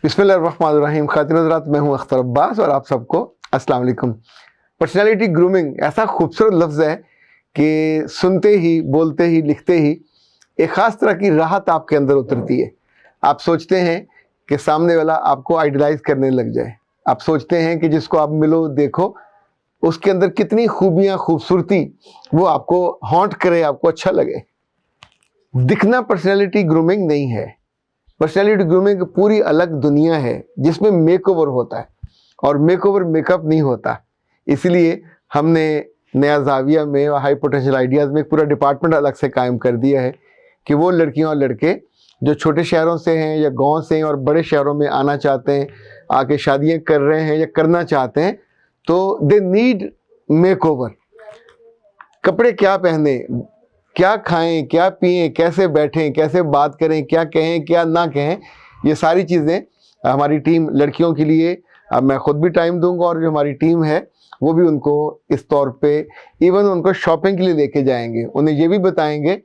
बिस्मिल्लाहिर्रहमानिर्रहीम। खातिन हज़रात, मैं हूं अख्तर अब्बास और आप सबको अस्सलाम वालेकुम। पर्सनैलिटी ग्रूमिंग ऐसा खूबसूरत लफ्ज़ है कि सुनते ही, बोलते ही, लिखते ही एक ख़ास तरह की राहत आपके अंदर उतरती है। आप सोचते हैं कि सामने वाला आपको आइडलाइज करने लग जाए। आप सोचते हैं कि जिसको आप मिलो, देखो, उसके अंदर कितनी खूबियाँ, खूबसूरती वो आपको हॉन्ट करे, आपको अच्छा लगे। दिखना पर्सनैलिटी ग्रूमिंग नहीं है। पर्सनैलिटी ग्रूमिंग पूरी अलग दुनिया है जिसमें मेकओवर होता है और मेकओवर मेकअप नहीं होता। इसलिए हमने नया जाविया में और हाई पोटेंशियल आइडियाज़ में एक पूरा डिपार्टमेंट अलग से कायम कर दिया है कि वो लड़कियां और लड़के जो छोटे शहरों से हैं या गांव से हैं और बड़े शहरों में आना चाहते हैं, आके शादियां कर रहे हैं या करना चाहते हैं, तो दे नीड मेकओवर। कपड़े क्या पहने, क्या खाएं, क्या पिएं, कैसे बैठें, कैसे बात करें, क्या कहें, क्या ना कहें, ये सारी चीज़ें हमारी टीम लड़कियों के लिए, अब मैं ख़ुद भी टाइम दूंगा और जो हमारी टीम है वो भी उनको इस तौर पे इवन उनको शॉपिंग के लिए लेके जाएंगे। उन्हें ये भी बताएंगे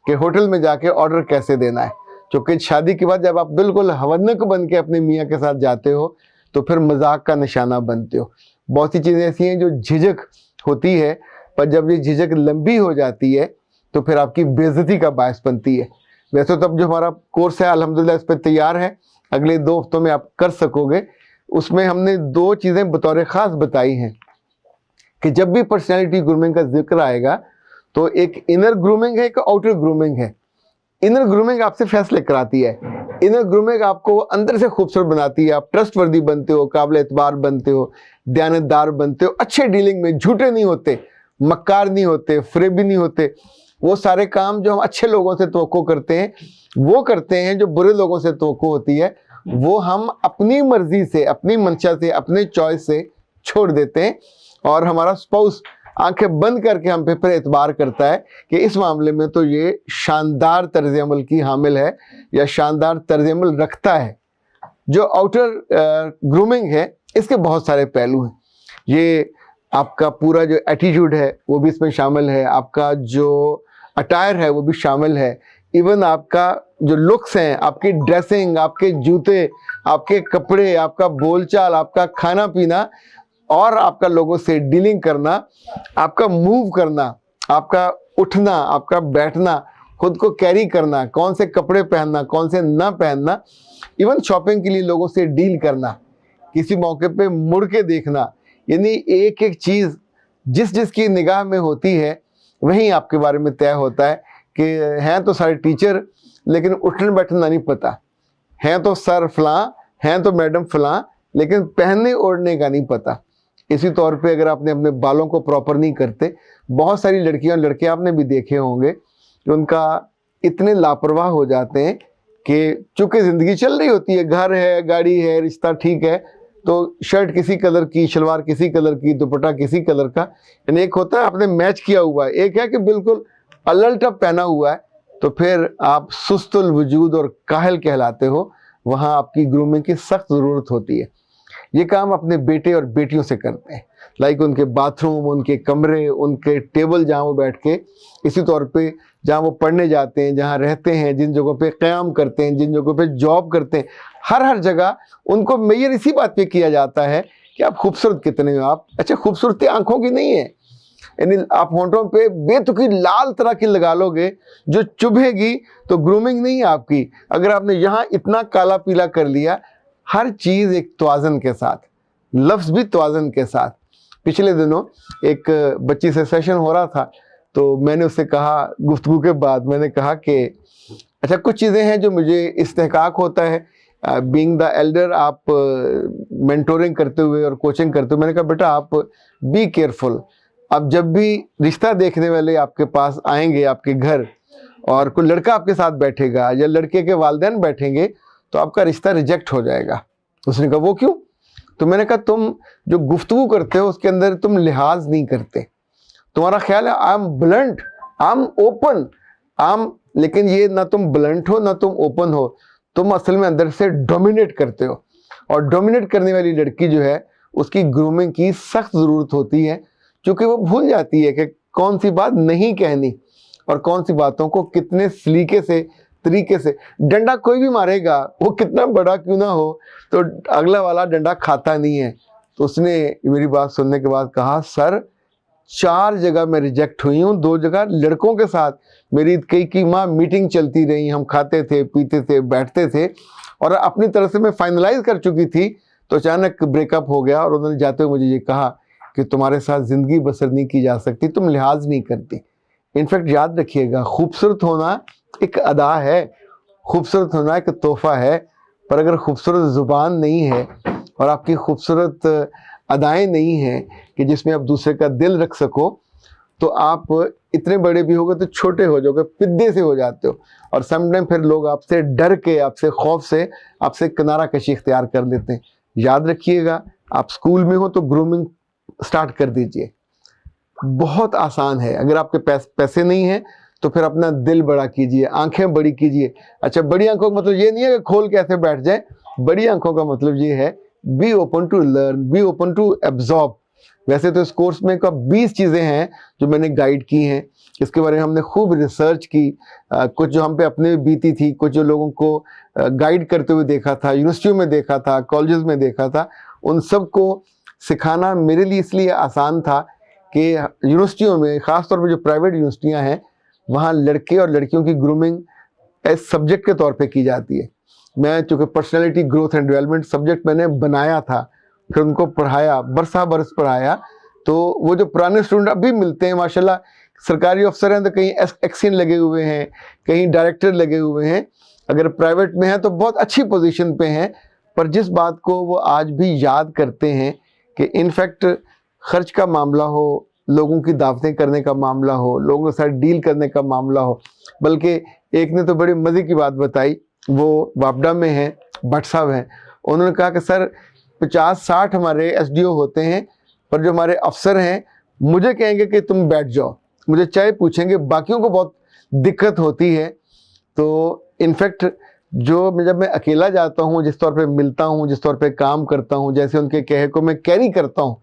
कि होटल में जाके ऑर्डर कैसे देना है, क्योंकि शादी के बाद जब आप बिल्कुल हवन्नक बन के अपने मियाँ के साथ जाते हो तो फिर मजाक का निशाना बनते हो। बहुत सी चीज़ें ऐसी हैं जो झिझक होती है, पर जब ये झिझक लंबी हो जाती है तो फिर आपकी बेइज्जती का बायस बनती है। वैसे तो अब जो हमारा कोर्स है अल्हम्दुलिल्लाह इस पर तैयार है, अगले 2 हफ्तों में आप कर सकोगे। उसमें हमने 2 चीज़ें बतौर ख़ास बताई हैं कि जब भी पर्सनैलिटी ग्रूमिंग का जिक्र आएगा तो एक इनर ग्रूमिंग है, एक आउटर ग्रूमिंग है। इनर ग्रूमिंग आपसे फैसले कराती है। इनर ग्रूमिंग आपको अंदर से खूबसूरत बनाती है। आप ट्रस्टवर्दी बनते हो, काबिल एतबार बनते हो, दयानतदार बनते हो, अच्छे डीलिंग में, झूठे नहीं होते, मक्कार नहीं होते, फरेबी नहीं होते। वो सारे काम जो हम अच्छे लोगों से तवक्को करते हैं वो करते हैं, जो बुरे लोगों से तवक्को होती है वो हम अपनी मर्जी से, अपनी मंशा से, अपने चॉइस से छोड़ देते हैं। और हमारा स्पाउस आंखें बंद करके हम पे फिर एतबार करता है कि इस मामले में तो ये शानदार तर्ज अमल की हामिल है या शानदार तर्ज अमल रखता है। जो आउटर ग्रूमिंग है इसके बहुत सारे पहलू हैं। ये आपका पूरा जो एटीट्यूड है वो भी इसमें शामिल है, आपका जो अटायर है वो भी शामिल है, इवन आपका जो लुक्स हैं, आपकी ड्रेसिंग, आपके जूते, आपके कपड़े, आपका बोलचाल, आपका खाना पीना और आपका लोगों से डीलिंग करना, आपका मूव करना, आपका उठना, आपका बैठना, खुद को कैरी करना, कौन से कपड़े पहनना, कौन से ना पहनना, इवन शॉपिंग के लिए लोगों से डील करना, किसी मौके पे मुड़ के देखना, यानी एक एक चीज़ जिस जिसकी निगाह में होती है वही आपके बारे में तय होता है कि हैं तो सारे टीचर लेकिन उठने बैठना नहीं पता, हैं तो सर फलां, हैं तो मैडम फलां, लेकिन पहनने ओढ़ने का नहीं पता। इसी तौर पे अगर आपने अपने बालों को प्रॉपर नहीं करते, बहुत सारी लड़कियां और लड़के आपने भी देखे होंगे कि उनका इतने लापरवाह हो जाते हैं कि चूँकि ज़िंदगी चल रही होती है, घर है, गाड़ी है, रिश्ता ठीक है, तो शर्ट किसी कलर की, शलवार किसी कलर की, दुपट्टा किसी कलर का, यानी एक होता है आपने मैच किया हुआ है, एक है कि बिल्कुल अलटअप पहना हुआ है, तो फिर आप सुस्तुल वजूद और काहिल कहलाते हो। वहाँ आपकी ग्रूमिंग की सख्त ज़रूरत होती है। ये काम अपने बेटे और बेटियों से करते हैं, लाइक उनके बाथरूम, उनके कमरे, उनके टेबल जहाँ वो बैठ के, इसी तौर पे जहाँ वो पढ़ने जाते हैं, जहाँ रहते हैं, जिन जगहों पे क़याम करते हैं, जिन जगहों पे जॉब करते हैं, हर जगह उनको मेजर इसी बात पे किया जाता है कि आप खूबसूरत कितने हो आप। अच्छा, खूबसूरती आंखों की नहीं है, यानी आप होंठों पे बेतुकी लाल तरह की लगा लोगे जो चुभेगी तो ग्रूमिंग नहीं है आपकी। अगर आपने यहाँ इतना काला पीला कर लिया, हर चीज़ एक तवाज़न के साथ, लफ्ज़ भी तवाज़न के साथ। पिछले दिनों एक बच्ची से सेशन हो रहा था तो मैंने उससे कहा, गुफ्तगू के बाद मैंने कहा कि अच्छा, कुछ चीज़ें हैं जो मुझे इस्तेहकाक होता है बीइंग द एल्डर, आप मेंटोरिंग करते हुए और कोचिंग करते हुए। मैंने कहा बेटा आप बी केयरफुल, अब जब भी रिश्ता देखने वाले आपके पास आएंगे आपके घर और कोई लड़का आपके साथ बैठेगा या लड़के के वालिदैन बैठेंगे तो आपका रिश्ता रिजेक्ट हो जाएगा। उसने कहा वो क्यों? तो मैंने कहा तुम जो गुफ्तगू करते हो उसके अंदर तुम लिहाज नहीं करते, तुम्हारा ख्याल है I am blunt, I am open, लेकिन ये ना तुम ब्लंट हो ना तुम ओपन हो, तुम असल में अंदर से डोमिनेट करते हो। और डोमिनेट करने वाली लड़की जो है उसकी ग्रूमिंग की सख्त ज़रूरत होती है, क्योंकि वो भूल जाती है कि कौन सी बात नहीं कहनी और कौन सी बातों को कितने सलीके से तरीके से। डंडा कोई भी मारेगा, वो कितना बड़ा क्यों ना हो, तो अगला वाला डंडा खाता नहीं है। तो उसने मेरी बात सुनने के बाद कहा, सर 4 जगह मैं रिजेक्ट हुई हूँ, 2 जगह लड़कों के साथ मेरी कई माँ मीटिंग चलती रही, हम खाते थे, पीते थे, बैठते थे, और अपनी तरह से मैं फाइनलाइज कर चुकी थी। तो अचानक ब्रेकअप हो गया और उन्होंने जाते हुए मुझे ये कहा कि तुम्हारे साथ ज़िंदगी बसर नहीं की जा सकती, तुम लिहाज नहीं करती। इनफैक्ट याद रखिएगा, खूबसूरत होना एक अदा है, खूबसूरत होना एक तोहफा है, पर अगर खूबसूरत ज़ुबान नहीं है और आपकी खूबसूरत अदाएं नहीं हैं कि जिसमें आप दूसरे का दिल रख सको, तो आप इतने बड़े भी होगे तो छोटे हो जाओगे, पिद्दे से हो जाते हो। और समटाइम फिर लोग आपसे डर के, आपसे खौफ से आपसे किनारा कशी इख्तियार कर लेते हैं। याद रखिएगा, आप स्कूल में हो तो ग्रूमिंग स्टार्ट कर दीजिए, बहुत आसान है। अगर आपके पैसे नहीं हैं तो फिर अपना दिल बड़ा कीजिए, आंखें बड़ी कीजिए। अच्छा, बड़ी आंखों का मतलब ये नहीं है कि खोल के ऐसे बैठ जाए, बड़ी आंखों का मतलब ये है be open to learn, be open to absorb. वैसे तो इस कोर्स में 20 चीज़ें हैं जो मैंने गाइड की हैं, इसके बारे में हमने खूब रिसर्च की, कुछ जो हम पे अपने बीती थी, कुछ जो लोगों को गाइड करते हुए देखा था, यूनिवर्सिटियों में देखा था, कॉलेजेस में देखा था, उन सब को सिखाना मेरे लिए इसलिए आसान था कि यूनिवर्सिटियों में, ख़ासतौर पर जो प्राइवेट यूनिवर्सिटियाँ हैं, वहाँ लड़के और लड़कियों की ग्रूमिंग एज सब्जेक्ट के तौर पे की जाती है। मैं चूँकि personality growth and development subject मैंने बनाया था, फिर उनको पढ़ाया, बरसा बरस पढ़ाया, तो वो जो पुराने स्टूडेंट अभी मिलते हैं, माशाल्लाह सरकारी अफसर हैं तो कहीं एक्सिन लगे हुए हैं, कहीं डायरेक्टर लगे हुए हैं, अगर प्राइवेट में हैं तो बहुत अच्छी पोजीशन पे हैं। पर जिस बात को वो आज भी याद करते हैं कि इनफैक्ट खर्च का मामला हो, लोगों की दावतें करने का मामला हो, लोगों के साथ डील करने का मामला हो, बल्कि एक ने तो बड़ी मज़े की बात बताई, वो वापडा में हैं, भट्ट साहब हैं, उन्होंने कहा कि सर 50-60 हमारे एसडीओ होते हैं, पर जो हमारे अफसर हैं मुझे कहेंगे कि तुम बैठ जाओ, मुझे चाय पूछेंगे, बाकियों को बहुत दिक्कत होती है। तो इनफैक्ट जब मैं अकेला जाता हूँ, जिस तौर पे मिलता हूँ, जिस तौर पे काम करता हूँ, जैसे उनके कहे को मैं कैरी करता हूँ,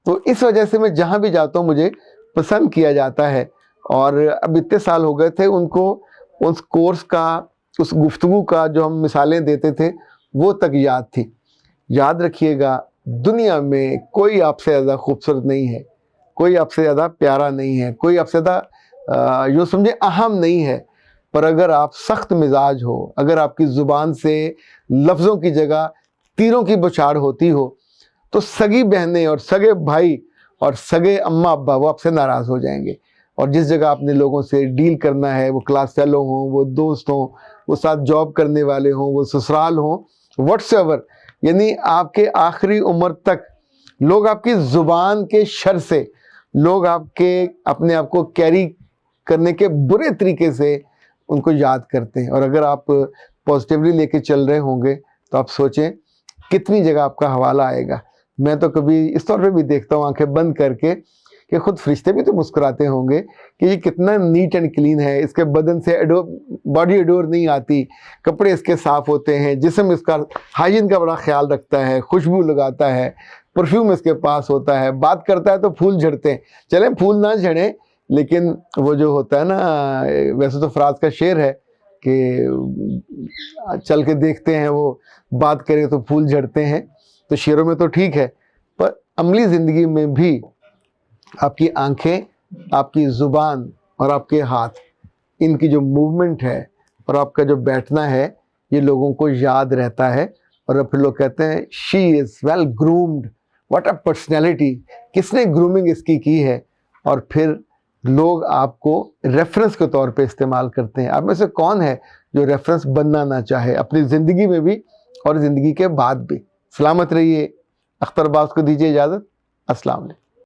तो इस वजह से मैं जहाँ भी जाता हूँ मुझे पसंद किया जाता है। और अब इतने साल हो गए थे, उनको उस कोर्स का, उस गुफ्तगू का जो हम मिसालें देते थे वो तक याद थी। याद रखिएगा, दुनिया में कोई आपसे ज़्यादा खूबसूरत नहीं है, कोई आपसे ज़्यादा प्यारा नहीं है, कोई आपसे ज़्यादा यूँ समझे अहम नहीं है। पर अगर आप सख्त मिजाज हो, अगर आपकी ज़ुबान से लफ्ज़ों की जगह तीरों की बौछार होती हो, तो सगी बहनें और सगे भाई और सगे अम्मा अब्बा वो आपसे नाराज़ हो जाएंगे। और जिस जगह आपने लोगों से डील करना है, वो क्लास फेलो हों, वो दोस्त हों, वो साथ जॉब करने वाले हों, वो ससुराल हों, व्हाट्सएवर, यानी आपके आखिरी उम्र तक लोग आपकी ज़ुबान के शर से, लोग आपके अपने आप को कैरी करने के बुरे तरीके से उनको याद करते हैं। और अगर आप पॉजिटिवली लेके चल रहे होंगे तो आप सोचें कितनी जगह आपका हवाला आएगा। मैं तो कभी इस तौर पे भी देखता हूँ आंखें बंद करके कि खुद फरिश्ते भी तो मुस्कुराते होंगे कि ये कितना नीट एंड क्लीन है, इसके बदन से बॉडी एडोर नहीं आती, कपड़े इसके साफ़ होते हैं, जिस्म इसका हाइजीन का बड़ा ख्याल रखता है, खुशबू लगाता है, परफ्यूम इसके पास होता है, बात करता है तो फूल झड़ते हैं। चलें फूल ना झड़ें, लेकिन वो जो होता है ना, वैसे तो फराज का शेर है कि चल के देखते हैं वो बात करें तो फूल झड़ते हैं, तो शेरों में तो ठीक है, पर अमली ज़िंदगी में भी आपकी आंखें, आपकी ज़ुबान और आपके हाथ, इनकी जो मूवमेंट है और आपका जो बैठना है, ये लोगों को याद रहता है। और फिर लोग कहते हैं she is well groomed, what a personality, किसने ग्रूमिंग इसकी की है। और फिर लोग आपको रेफरेंस के तौर पे इस्तेमाल करते हैं। आप में से कौन है जो रेफरेंस बनना ना चाहे अपनी ज़िंदगी में भी और ज़िंदगी के बाद भी। सलामत रहिए। अख्तर अब्बास को दीजिए इजाज़त। अस्सलाम वालेकुम।